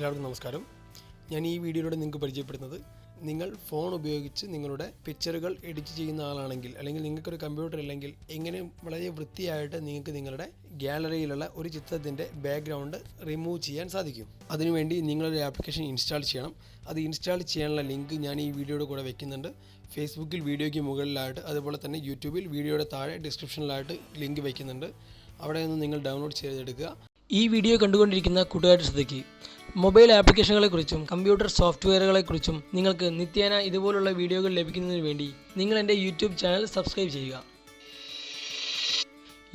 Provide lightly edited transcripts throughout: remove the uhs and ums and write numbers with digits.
എല്ലാവർക്കും നമസ്കാരം. ഞാൻ ഈ വീഡിയോയിലൂടെ നിങ്ങൾക്ക് പരിചയപ്പെടുന്നത്, നിങ്ങൾ ഫോൺ ഉപയോഗിച്ച് നിങ്ങളുടെ പിക്ചറുകൾ എഡിറ്റ് ചെയ്യുന്ന ആളാണെങ്കിൽ, അല്ലെങ്കിൽ നിങ്ങൾക്കൊരു കമ്പ്യൂട്ടർ ഇല്ലെങ്കിൽ എങ്ങനെ വളരെ വൃത്തിയായിട്ട് നിങ്ങൾക്ക് നിങ്ങളുടെ ഗാലറിയിലുള്ള ഒരു ചിത്രത്തിൻ്റെ ബാക്ക്ഗ്രൗണ്ട് റിമൂവ് ചെയ്യാൻ സാധിക്കും. അതിനുവേണ്ടി നിങ്ങളൊരു ആപ്ലിക്കേഷൻ ഇൻസ്റ്റാൾ ചെയ്യണം. അത് ഇൻസ്റ്റാൾ ചെയ്യാനുള്ള ലിങ്ക് ഞാൻ ഈ വീഡിയോയുടെ കൂടെ വെക്കുന്നുണ്ട്. ഫേസ്ബുക്കിൽ വീഡിയോയ്ക്ക് മുകളിലായിട്ട്, അതുപോലെ തന്നെ യൂട്യൂബിൽ വീഡിയോയുടെ താഴെ ഡിസ്ക്രിപ്ഷനിലായിട്ട് ലിങ്ക് വയ്ക്കുന്നുണ്ട്. അവിടെ നിന്ന് നിങ്ങൾ ഡൗൺലോഡ് ചെയ്തെടുക്കുക. ഈ വീഡിയോ കണ്ടുകൊണ്ടിരിക്കുന്ന കൂട്ടുകാരുടെ ശ്രദ്ധയ്ക്ക്, മൊബൈൽ ആപ്ലിക്കേഷനുകളെക്കുറിച്ചും കമ്പ്യൂട്ടർ സോഫ്റ്റ്വെയറുകളെക്കുറിച്ചും നിങ്ങൾക്ക് നിത്യേന ഇതുപോലുള്ള വീഡിയോകൾ ലഭിക്കുന്നതിന് വേണ്ടി നിങ്ങൾ എൻ്റെ യൂട്യൂബ് ചാനൽ സബ്സ്ക്രൈബ് ചെയ്യുക.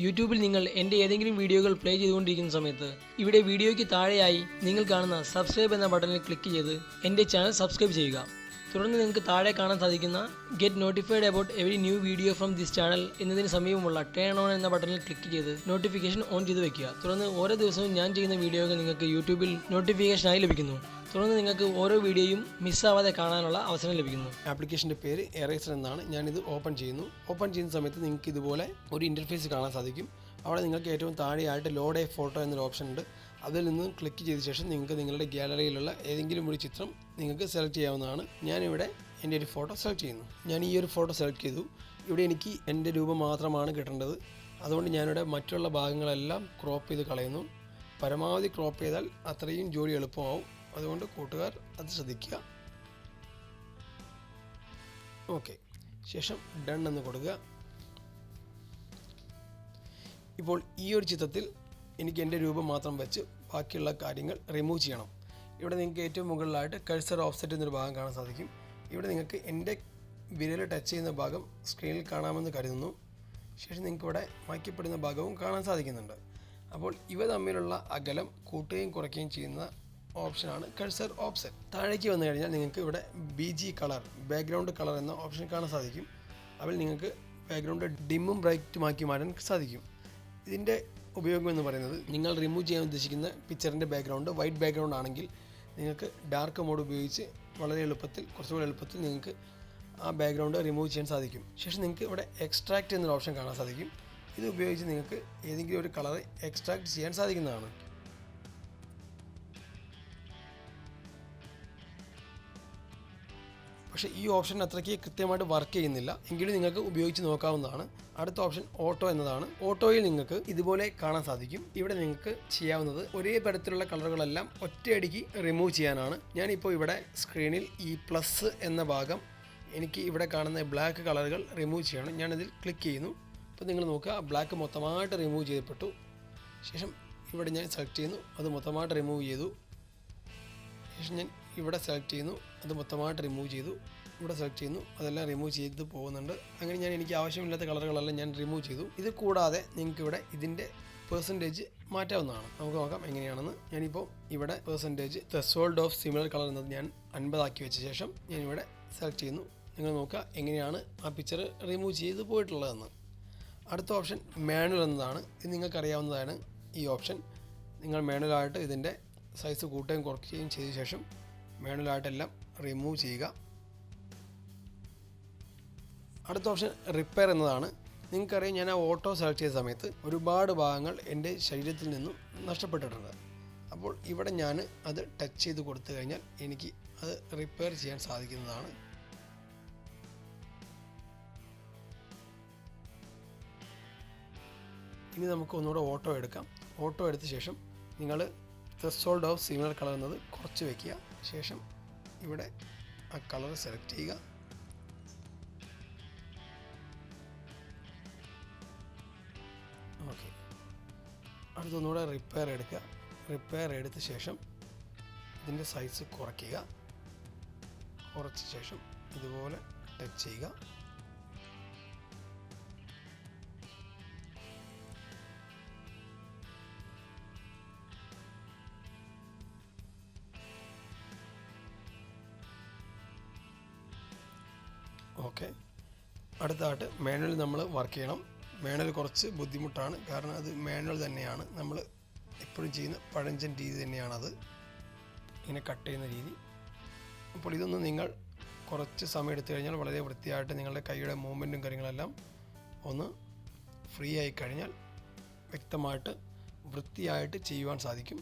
യൂട്യൂബിൽ നിങ്ങൾ എൻ്റെ ഏതെങ്കിലും വീഡിയോകൾ പ്ലേ ചെയ്തുകൊണ്ടിരിക്കുന്ന സമയത്ത് ഇവിടെ വീഡിയോയ്ക്ക് താഴെയായി നിങ്ങൾ കാണുന്ന സബ്സ്ക്രൈബ് എന്ന ബട്ടണിൽ ക്ലിക്ക് ചെയ്ത് എൻ്റെ ചാനൽ സബ്സ്ക്രൈബ് ചെയ്യുക. തുടർന്ന് നിങ്ങൾക്ക് താഴെ കാണാൻ സാധിക്കുന്ന get notified about every new video from this channel എന്നതിന് സമീപമുള്ള ടേൺ ഓൺ എന്ന ബട്ടണിൽ ക്ലിക്ക് ചെയ്ത് നോട്ടിഫിക്കേഷൻ ഓൺ ചെയ്ത് വെക്കുക. തുടർന്ന് ഓരോ ദിവസവും ഞാൻ ചെയ്യുന്ന വീഡിയോകൾ നിങ്ങൾക്ക് യൂട്യൂബിൽ നോട്ടിഫിക്കേഷനായി ലഭിക്കുന്നു. തുടർന്ന് നിങ്ങൾക്ക് ഓരോ വീഡിയോയും മിസ്സാവാതെ കാണാനുള്ള അവസരം ലഭിക്കുന്നു. ആപ്ലിക്കേഷൻ്റെ പേര് എറേസർ എന്നാണ്. ഞാനിത് ഓപ്പൺ ചെയ്യുന്നു. ഓപ്പൺ ചെയ്യുന്ന സമയത്ത് നിങ്ങൾക്ക് ഇതുപോലെ ഒരു ഇൻ്റർഫേസ് കാണാൻ സാധിക്കും. അവിടെ നിങ്ങൾക്ക് ഏറ്റവും താഴെയായിട്ട് ലോഡ് എ ഫോട്ടോ എന്നൊരു ഓപ്ഷൻ ഉണ്ട്. അതിൽ നിന്ന് ക്ലിക്ക് ചെയ്ത ശേഷം നിങ്ങൾക്ക് നിങ്ങളുടെ ഗാലറിയിലുള്ള ഏതെങ്കിലും ഒരു ചിത്രം നിങ്ങൾക്ക് സെലക്ട് ചെയ്യാവുന്നതാണ്. ഞാനിവിടെ എൻ്റെ ഒരു ഫോട്ടോ സെലക്ട് ചെയ്യുന്നു. ഞാൻ ഈ ഒരു ഫോട്ടോ സെലക്ട് ചെയ്തു. ഇവിടെ എനിക്ക് എൻ്റെ രൂപം മാത്രമാണ് കിട്ടേണ്ടത്. അതുകൊണ്ട് ഞാനിവിടെ മറ്റുള്ള ഭാഗങ്ങളെല്ലാം ക്രോപ്പ് ചെയ്ത് കളയുന്നു. പരമാവധി ക്രോപ്പ് ചെയ്താൽ അത്രയും ജോലി എളുപ്പമാവും. അതുകൊണ്ട് കൂട്ടുകാർ അത് ശ്രദ്ധിക്കുക. ഓക്കെ, ശേഷം ഡൺ എന്ന് കൊടുക്കുക. ഇപ്പോൾ ഈ ഒരു ചിത്രത്തിൽ എനിക്ക് എൻ്റെ രൂപം മാത്രം വെച്ച് ബാക്കിയുള്ള കാര്യങ്ങൾ റിമൂവ് ചെയ്യണം. ഇവിടെ നിങ്ങൾക്ക് ഏറ്റവും മുകളിലായിട്ട് കഴ്സർ ഓഫ്സെറ്റ് എന്നൊരു ഭാഗം കാണാൻ സാധിക്കും. ഇവിടെ നിങ്ങൾക്ക് എൻ്റെ വിരൽ ടച്ച് ചെയ്യുന്ന ഭാഗം സ്ക്രീനിൽ കാണാമെന്ന് കരുതുന്നു. ശേഷം നിങ്ങൾക്ക് ഇവിടെ മായ്ക്കപ്പെടുന്ന ഭാഗവും കാണാൻ സാധിക്കുന്നുണ്ട്. അപ്പോൾ ഇവ തമ്മിലുള്ള അകലം കൂട്ടുകയും കുറയ്ക്കുകയും ചെയ്യുന്ന ഓപ്ഷനാണ് കഴ്സർ ഓഫ്സെറ്റ്. താഴേക്ക് വന്നു കഴിഞ്ഞാൽ നിങ്ങൾക്ക് ഇവിടെ BG കളർ, ബാക്ക്ഗ്രൗണ്ട് കളർ എന്ന ഓപ്ഷൻ കാണാൻ സാധിക്കും. അതിൽ നിങ്ങൾക്ക് ബാക്ക്ഗ്രൗണ്ട് ഡിമ്മും ബ്രൈറ്റുമാക്കി മാറ്റാൻ സാധിക്കും. ഇതിൻ്റെ ഉപയോഗം എന്ന് പറയുന്നത്, നിങ്ങൾ റിമൂവ് ചെയ്യാൻ ഉദ്ദേശിക്കുന്ന പിക്ചറിൻ്റെ ബാക്ക്ഗ്രൗണ്ട് വൈറ്റ് ബാക്ക്ഗ്രൗണ്ട് ആണെങ്കിൽ നിങ്ങൾക്ക് ഡാർക്ക് മോഡ് ഉപയോഗിച്ച് വളരെ എളുപ്പത്തിൽ, കുറച്ചുകൂടി എളുപ്പത്തിൽ നിങ്ങൾക്ക് ആ ബാക്ക്ഗ്രൗണ്ട് റിമൂവ് ചെയ്യാൻ സാധിക്കും. ശേഷം നിങ്ങൾക്ക് ഇവിടെ എക്സ്ട്രാക്റ്റ് എന്നൊരു ഓപ്ഷൻ കാണാൻ സാധിക്കും. ഇത് ഉപയോഗിച്ച് നിങ്ങൾക്ക് ഏതെങ്കിലും ഒരു കളർ എക്സ്ട്രാക്റ്റ് ചെയ്യാൻ സാധിക്കുന്നതാണ്. പക്ഷേ ഈ ഓപ്ഷൻ അത്രയ്ക്ക് കൃത്യമായിട്ട് വർക്ക് ചെയ്യുന്നില്ല. എങ്കിലും നിങ്ങൾക്ക് ഉപയോഗിച്ച് നോക്കാവുന്നതാണ്. അടുത്ത ഓപ്ഷൻ ഓട്ടോ എന്നതാണ്. ഓട്ടോയിൽ നിങ്ങൾക്ക് ഇതുപോലെ കാണാൻ സാധിക്കും. ഇവിടെ നിങ്ങൾക്ക് ചെയ്യാവുന്നത് ഒരേ തരത്തിലുള്ള കളറുകളെല്ലാം ഒറ്റയടിക്ക് റിമൂവ് ചെയ്യാനാണ്. ഞാനിപ്പോൾ ഇവിടെ സ്ക്രീനിൽ ഈ പ്ലസ് എന്ന ഭാഗം, എനിക്ക് ഇവിടെ കാണുന്ന ബ്ലാക്ക് കളറുകൾ റിമൂവ് ചെയ്യണം. ഞാനതിൽ ക്ലിക്ക് ചെയ്യുന്നു. അപ്പോൾ നിങ്ങൾ നോക്കുക, ബ്ലാക്ക് മൊത്തമായിട്ട് റിമൂവ് ചെയ്യപ്പെട്ടു. ശേഷം ഇവിടെ ഞാൻ സെലക്ട് ചെയ്യുന്നു, അത് മൊത്തമായിട്ട് റിമൂവ് ചെയ്തു. ശേഷം ഞാൻ ഇവിടെ സെലക്ട് ചെയ്യുന്നു, അത് മൊത്തമായിട്ട് റിമൂവ് ചെയ്തു. ഇവിടെ സെലക്ട് ചെയ്യുന്നു, അതെല്ലാം റിമൂവ് ചെയ്ത് പോകുന്നുണ്ട്. അങ്ങനെ എനിക്ക് ആവശ്യമില്ലാത്ത കളറുകളെല്ലാം ഞാൻ റിമൂവ് ചെയ്തു. ഇത് കൂടാതെ നിങ്ങൾക്ക് ഇവിടെ ഇതിൻ്റെ പെർസെൻറ്റേജ് മാറ്റാവുന്നതാണ്. നമുക്ക് നോക്കാം എങ്ങനെയാണെന്ന്. ഞാനിപ്പോൾ ഇവിടെ percentage threshold of similar colour എന്നത് ഞാൻ 50 ആക്കി വെച്ച ശേഷം ഞാനിവിടെ സെലക്ട് ചെയ്യുന്നു. നിങ്ങൾ നോക്കുക എങ്ങനെയാണ് ആ പിക്ചർ റിമൂവ് ചെയ്ത് പോയിട്ടുള്ളതെന്ന്. അടുത്ത ഓപ്ഷൻ മാനുവൽ എന്നതാണ്. ഇത് നിങ്ങൾക്കറിയാവുന്നതാണ്. ഈ ഓപ്ഷൻ നിങ്ങൾ മാനുവലായിട്ട് ഇതിൻ്റെ സൈസ് കൂട്ടുകയും കുറയ്ക്കുകയും ചെയ്ത ശേഷം മാനുവലായിട്ടെല്ലാം റിമൂവ് ചെയ്യുക. അടുത്ത ഓപ്ഷൻ റിപ്പയർ എന്നതാണ്. നിങ്ങൾക്കറിയാം, ഞാൻ ആ ഓട്ടോ സെലക്ട് ചെയ്ത സമയത്ത് ഒരുപാട് ഭാഗങ്ങൾ എൻ്റെ ശരീരത്തിൽ നിന്നും നഷ്ടപ്പെട്ടിട്ടുണ്ട്. അപ്പോൾ ഇവിടെ ഞാൻ അത് ടച്ച് ചെയ്ത് കൊടുത്തു കഴിഞ്ഞാൽ എനിക്ക് അത് റിപ്പയർ ചെയ്യാൻ സാധിക്കുന്നതാണ്. ഇനി നമുക്ക് ഒന്നുകൂടെ ഓട്ടോ എടുക്കാം. ഓട്ടോ എടുത്ത ശേഷം നിങ്ങൾ ത്രെഷോൾഡ് ഓഫ് സിമിലർ കളർ എന്നത് കുറച്ച് വയ്ക്കുക. ശേഷം ഇവിടെ ആ കളർ സെലക്ട് ചെയ്യുക. ഓക്കെ, അടുത്തൊന്നുകൂടെ റിപ്പയർ എടുക്കുക. റിപ്പയർ എടുത്ത ശേഷം ഇതിൻ്റെ സൈസ് കുറയ്ക്കുക. കുറച്ച ശേഷം ഇതുപോലെ ടച്ച് ചെയ്യുക. ഓക്കെ, അടുത്തായിട്ട് മാനുവൽ നമ്മൾ വർക്ക് ചെയ്യണം. മാനുവൽ കുറച്ച് ബുദ്ധിമുട്ടാണ്, കാരണം അത് മാനുവൽ തന്നെയാണ്. നമ്മൾ എപ്പോഴും ചെയ്യുന്ന പഴഞ്ചൻ രീതി തന്നെയാണത്, ഇങ്ങനെ കട്ട് ചെയ്യുന്ന രീതി. അപ്പോൾ ഇതൊന്ന് നിങ്ങൾ കുറച്ച് സമയം എടുത്തു കഴിഞ്ഞാൽ വളരെ വൃത്തിയായിട്ട് നിങ്ങളുടെ കൈയുടെ മൂവ്മെൻറ്റും കാര്യങ്ങളെല്ലാം ഒന്ന് ഫ്രീ ആയി കഴിഞ്ഞാൽ വ്യക്തമായിട്ട് വൃത്തിയായിട്ട് ചെയ്യുവാൻ സാധിക്കും.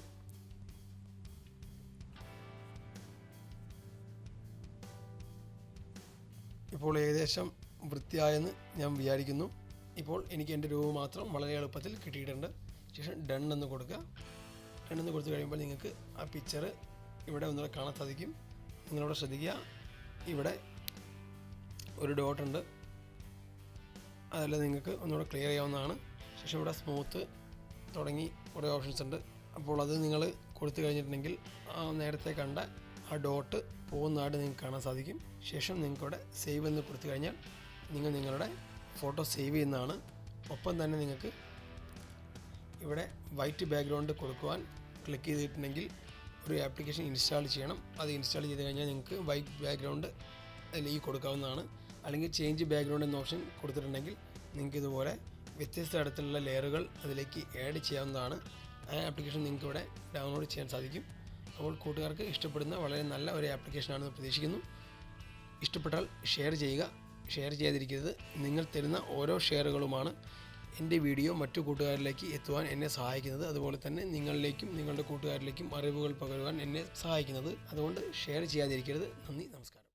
ഇപ്പോൾ ഏകദേശം വൃത്തിയായെന്ന് ഞാൻ വിചാരിക്കുന്നു. ഇപ്പോൾ എനിക്ക് എൻ്റെ രൂപ മാത്രം വളരെ എളുപ്പത്തിൽ കിട്ടിയിട്ടുണ്ട്. ശേഷം ഡൺ എന്ന് കൊടുക്കുക. ഡൺ എന്ന് കൊടുത്തു കഴിയുമ്പോൾ നിങ്ങൾക്ക് ആ പിക്ചർ ഇവിടെ ഒന്നുകൂടെ കാണാൻ സാധിക്കും. നിങ്ങളിവിടെ ശ്രദ്ധിക്കുക, ഇവിടെ ഒരു ഡോട്ട് ഉണ്ട്, അതെല്ലാം നിങ്ങൾക്ക് ഒന്നുകൂടെ ക്ലിയർ ചെയ്യാവുന്നതാണ്. ശേഷം ഇവിടെ സ്മൂത്ത് തുടങ്ങി കുറേ ഓപ്ഷൻസ് ഉണ്ട്. അപ്പോൾ അത് നിങ്ങൾ കൊടുത്തു കഴിഞ്ഞിട്ടുണ്ടെങ്കിൽ നേരത്തെ കണ്ട ആ ഡോട്ട് പോകുന്നതായിട്ട് നിങ്ങൾക്ക് കാണാൻ സാധിക്കും. ശേഷം നിങ്ങൾക്കിവിടെ സേവ് എന്ന് കൊടുത്തു കഴിഞ്ഞാൽ നിങ്ങൾ നിങ്ങളുടെ ഫോട്ടോ സേവ് ചെയ്യുന്നതാണ്. ഒപ്പം തന്നെ നിങ്ങൾക്ക് ഇവിടെ വൈറ്റ് ബാക്ക്ഗ്രൗണ്ട് കൊടുക്കുവാൻ ക്ലിക്ക് ചെയ്തിട്ടുണ്ടെങ്കിൽ ഒരു ആപ്ലിക്കേഷൻ ഇൻസ്റ്റാൾ ചെയ്യണം. അത് ഇൻസ്റ്റാൾ ചെയ്ത് കഴിഞ്ഞാൽ നിങ്ങൾക്ക് വൈറ്റ് ബാക്ക്ഗ്രൗണ്ട് അതിലേക്ക് കൊടുക്കാവുന്നതാണ്. അല്ലെങ്കിൽ ചേഞ്ച് ബാക്ക്ഗ്രൗണ്ട് എന്ന ഓപ്ഷൻ കൊടുത്തിട്ടുണ്ടെങ്കിൽ നിങ്ങൾക്ക് ഇതുപോലെ വ്യത്യസ്ത തരത്തിലുള്ള ലെയറുകൾ അതിലേക്ക് ആഡ് ചെയ്യാവുന്നതാണ്. ആ ആപ്ലിക്കേഷൻ നിങ്ങൾക്ക് ഇവിടെ ഡൗൺലോഡ് ചെയ്യാൻ സാധിക്കും. അപ്പോൾ കൂട്ടുകാർക്ക് ഇഷ്ടപ്പെടുന്ന വളരെ നല്ല ഒരു ആപ്ലിക്കേഷനാണെന്ന് പ്രതീക്ഷിക്കുന്നു. ഇഷ്ടപ്പെട്ടാൽ ഷെയർ ചെയ്യുക, ഷെയർ ചെയ്യാതിരിക്കരുത്. നിങ്ങൾ തരുന്ന ഓരോ ഷെയറുകളുമാണ് എൻ്റെ വീഡിയോ മറ്റു കൂട്ടുകാരിലേക്ക് എത്തുവാൻ എന്നെ സഹായിക്കുന്നത്. അതുപോലെ തന്നെ നിങ്ങളിലേക്കും നിങ്ങളുടെ കൂട്ടുകാരിലേക്കും അറിവുകൾ പകരുവാൻ എന്നെ സഹായിക്കുന്നത്. അതുകൊണ്ട് ഷെയർ ചെയ്യാതിരിക്കരുത്. നന്ദി, നമസ്കാരം.